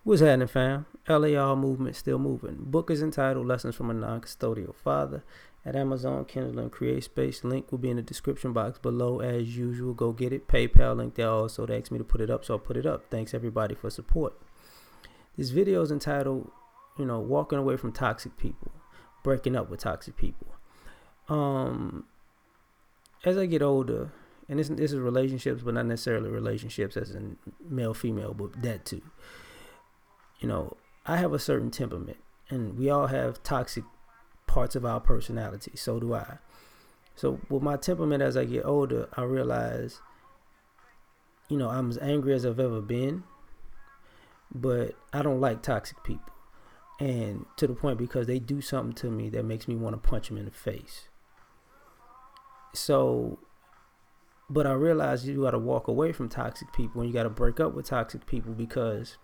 What's happening, fam? L.A.R movement still moving. Book is entitled Lessons from a Non-Custodial Father at Amazon, Kindle, and CreateSpace. Link will be in the description box below as usual. Go get it. PayPal link there also. They asked me to put it up, so I put it up. Thanks everybody for support. This video is entitled, walking away from toxic people, breaking up with toxic people. As I get older, and this is relationships, but not necessarily relationships as in male-female, but that too. I have a certain temperament, and we all have toxic parts of our personality. So do I. So with my temperament, as I get older, I realize, I'm as angry as I've ever been, but I don't like toxic people. And to the point because they do something to me that makes me want to punch them in the face. So, but I realize you got to walk away from toxic people and you got to break up with toxic people because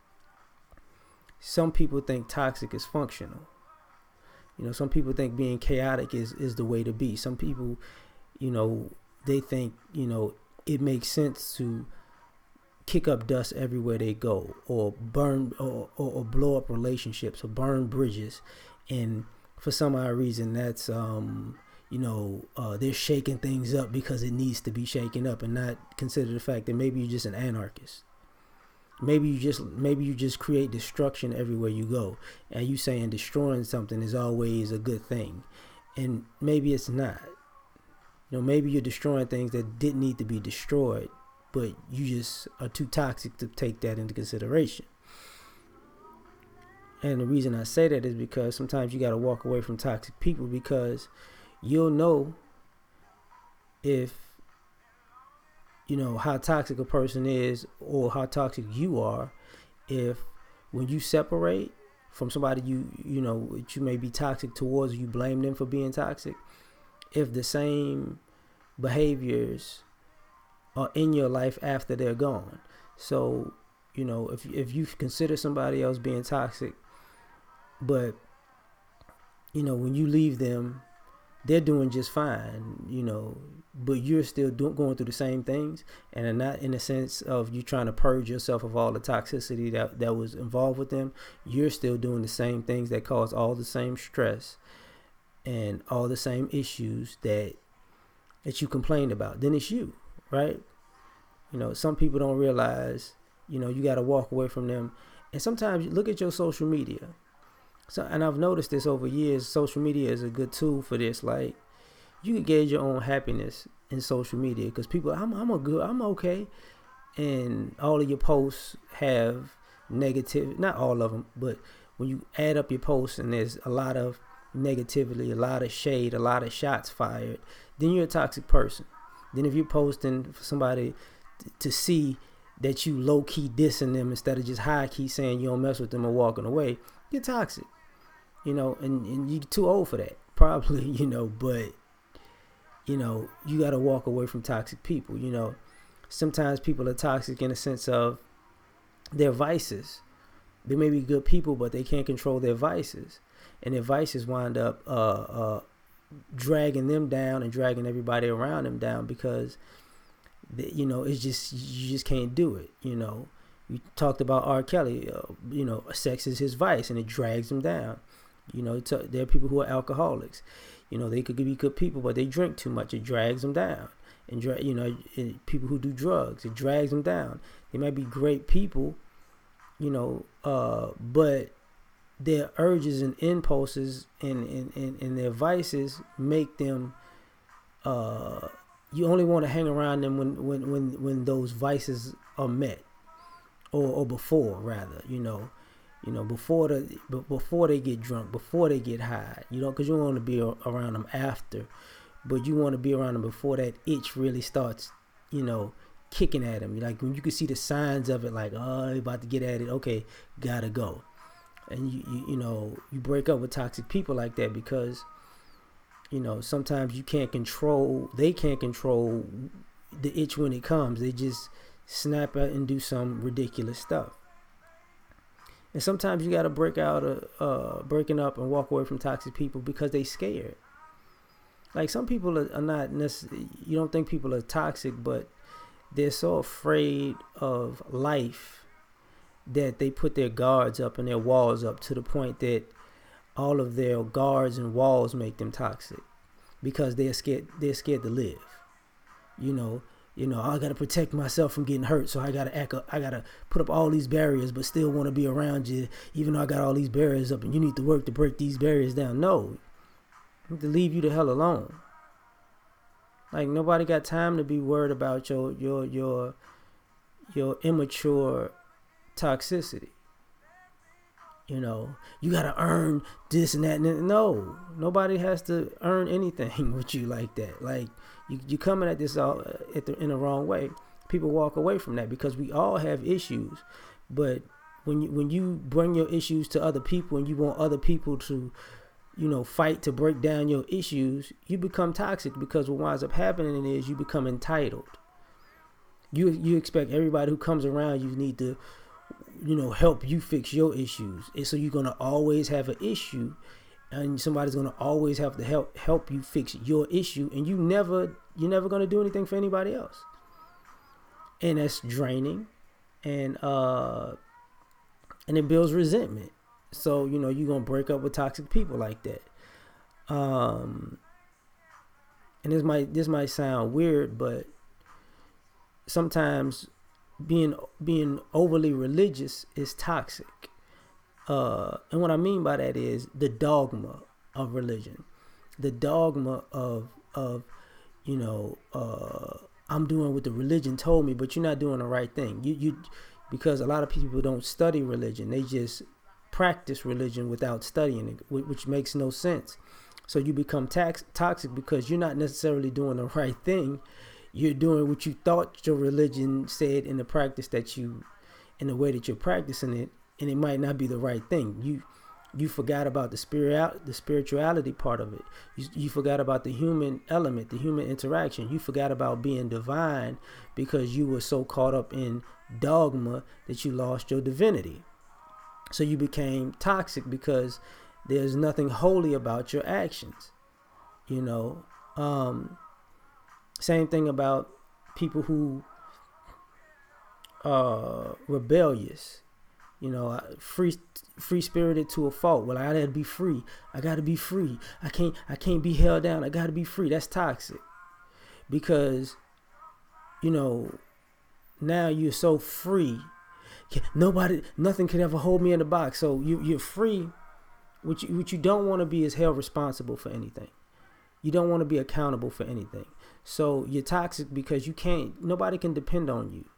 some people think toxic is functional. Some people think being chaotic is the way to be. Some people, they think, it makes sense to kick up dust everywhere they go, or burn or blow up relationships, or burn bridges. And for some odd reason, that's, they're shaking things up because it needs to be shaken up, and not consider the fact that maybe you're just an anarchist. Maybe you just create destruction everywhere you go, and you saying destroying something is always a good thing, and maybe it's not. Maybe you're destroying things that didn't need to be destroyed, but you just are too toxic to take that into consideration. And the reason I say that is because sometimes you got to walk away from toxic people, because you'll know if how toxic a person is or how toxic you are if when you separate from somebody you may be toxic towards, you blame them for being toxic, if the same behaviors are in your life after they're gone. So if you consider somebody else being toxic, but when you leave them, they're doing just fine, but you're still going through the same things, and are not in the sense of you trying to purge yourself of all the toxicity that was involved with them. You're still doing the same things that cause all the same stress and all the same issues that you complained about. Then it's you, right? Some people don't realize, you got to walk away from them. And sometimes you look at your social media. So, and I've noticed this over years, social media is a good tool for this. Like, you can gauge your own happiness in social media, because people, I'm okay. And all of your posts have negative, not all of them, but when you add up your posts and there's a lot of negativity, a lot of shade, a lot of shots fired, then you're a toxic person. Then if you're posting for somebody to see that you low-key dissing them instead of just high-key saying you don't mess with them or walking away, you're toxic. And you're too old for that, probably, but, you got to walk away from toxic people. Sometimes people are toxic in the sense of their vices. They may be good people, but they can't control their vices. And their vices wind up dragging them down and dragging everybody around them down, because, it's just, you just can't do it. We talked about R. Kelly, sex is his vice, and it drags him down. There are people who are alcoholics. They could be good people, but they drink too much. It drags them down. And people who do drugs, it drags them down. They might be great people, but their urges and impulses and their vices make them. You only want to hang around them when those vices are met, or before, rather. Before they get drunk, before they get high, because you don't want to be around them after, but you want to be around them before that itch really starts, kicking at them. Like when you can see the signs of it, like, oh, you're about to get at it, okay, gotta go. And you break up with toxic people like that because, sometimes they can't control the itch when it comes. They just snap out and do some ridiculous stuff. And sometimes you got to breaking up and walk away from toxic people because they scared. Like, some people are not necessarily, you don't think people are toxic, but they're so afraid of life that they put their guards up and their walls up to the point that all of their guards and walls make them toxic because they're scared to live. You know, I gotta protect myself from getting hurt, so I gotta put up all these barriers, but still want to be around you, even though I got all these barriers up, and you need to work to break these barriers down. No, I need to leave you the hell alone. Like, nobody got time to be worried about your immature toxicity. You gotta earn this and that. No, nobody has to earn anything with you like that. Like, you coming at this all in the wrong way. People walk away from that because we all have issues. But when you bring your issues to other people and you want other people to, fight to break down your issues, you become toxic, because what winds up happening is you become entitled. You expect everybody who comes around you need to, help you fix your issues. And so you're going to always have an issue, and somebody's going to always have to help you fix your issue, and you're never going to do anything for anybody else. And that's draining, and it builds resentment. So, you're going to break up with toxic people like that. And this might sound weird, but sometimes being overly religious is toxic. And what I mean by that is the dogma of religion, the dogma of I'm doing what the religion told me, but you're not doing the right thing. Because a lot of people don't study religion; they just practice religion without studying it, which makes no sense. So you become toxic because you're not necessarily doing the right thing. You're doing what you thought your religion said in the practice in the way that you're practicing it, and it might not be the right thing. You forgot about the spirituality part of it. You forgot about the human element, the human interaction. You forgot about being divine because you were so caught up in dogma that you lost your divinity. So you became toxic because there's nothing holy about your actions. Same thing about people who are rebellious, free spirited to a fault. Well, I gotta be free. I gotta be free. I can't be held down. I gotta be free. That's toxic, because now you're so free. Nothing can ever hold me in a box. So you're free. What you don't want to be is held responsible for anything. You don't want to be accountable for anything. So you're toxic because nobody can depend on you.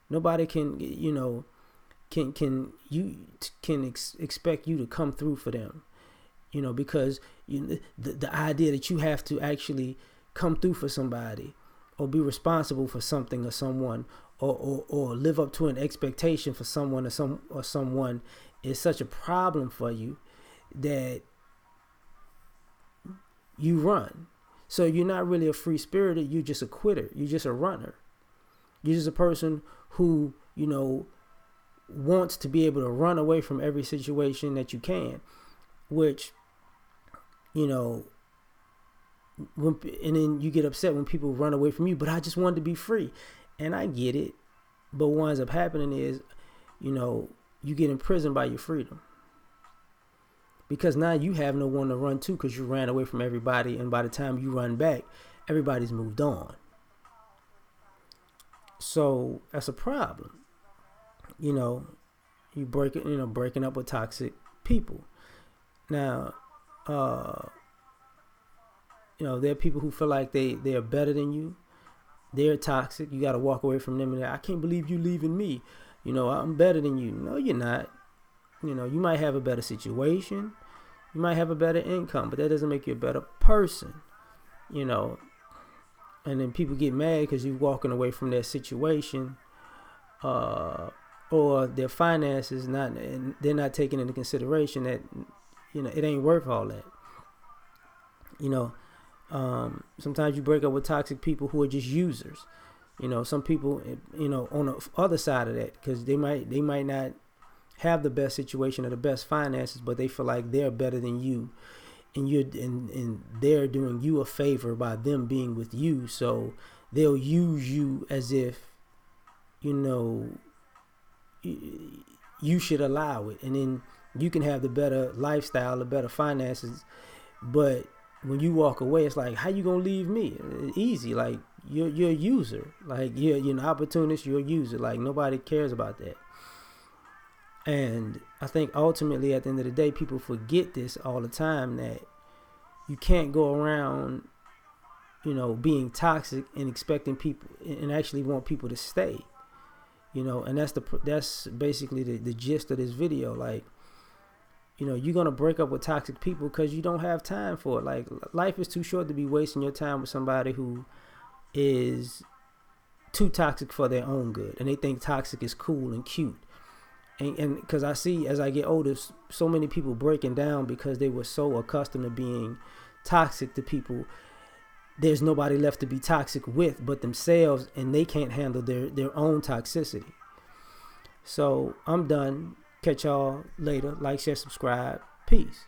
Nobody can, expect you to come through for them, because the idea that you have to actually come through for somebody or be responsible for something or someone or live up to an expectation for someone or someone is such a problem for you that you run. So you're not really a free spirited. You're just a quitter. You're just a runner. You're just a person who, wants to be able to run away from every situation that you can, which, and then you get upset when people run away from you, but I just wanted to be free. And I get it. But what ends up happening is, you get imprisoned by your freedom. Because now you have no one to run to because you ran away from everybody. And by the time you run back, everybody's moved on. So that's a problem. You breaking up with toxic people. Now, there are people who feel like they're better than you. They're toxic. You got to walk away from them. And I can't believe you leaving me. I'm better than you. No, you're not. You might have a better situation. You might have a better income, but that doesn't make you a better person. And then people get mad because you're walking away from their situation, or their finances. They're not taking into consideration that it ain't worth all that. Sometimes you break up with toxic people who are just users. Some people, on the other side of that, because they might not have the best situation or the best finances, but they feel like they're better than you, and they're doing you a favor by them being with you. So they'll use you as if you should allow it, and then you can have the better lifestyle, the better finances. But when you walk away, it's like, how you gonna leave me? Easy, like you're a user, like you're an opportunist, you're a user. Like nobody cares about that. And I think ultimately, at the end of the day, people forget this all the time, that you can't go around, being toxic and expecting people and actually want people to stay. And that's basically the gist of this video. Like, you're gonna break up with toxic people because you don't have time for it. Like, life is too short to be wasting your time with somebody who is too toxic for their own good, and they think toxic is cool and cute. And because I see, as I get older, so many people breaking down because they were so accustomed to being toxic to people. There's nobody left to be toxic with but themselves, and they can't handle their own toxicity. So I'm done. Catch y'all later. Like, share, subscribe. Peace.